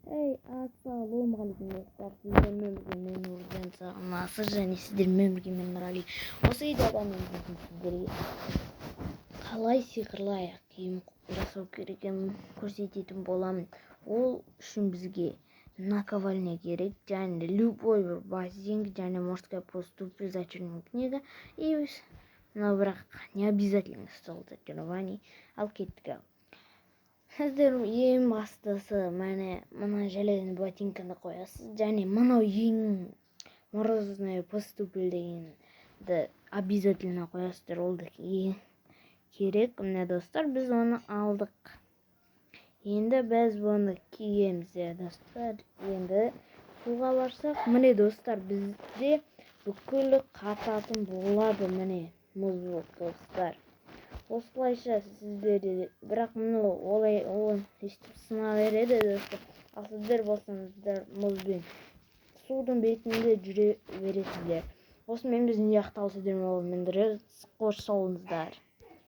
Ассалаумағалейкум достар, сіздермен бірге мен Нұржан Сағынасыз және сіздермен бірге мен Нұрали. Осы видеода мен сіздерге қалай сиқырлы аяқ киім жасау керегін көрсететін боламын. Ол үшін бізге наковальня керек, және любой бір базинг, және морская поступить зачерная книга, и бірақ не обязательно стол зачарование. Ал кеттік. Сіздер ең бастысы мына железный ботинканы қоясыз, және мынау ең морозное поступил дегенді обязательно қоясыздар. Ол да керек. Міне достар, біз оны алдық. Енді біз оны киеміз, достар. Енді суға барсақ, міне достар, бізде бүкілі қататын болады, міне мұз болып достар. Осылайша сіздерде, бірақ мұны олай естіп сына береді достар. Ал сіздер болсаңыздар мұзбен судың бетінде жүре бересіздер. Осымен біздің аяқтау сіздермен болмендіріз. Қош болыңыздар.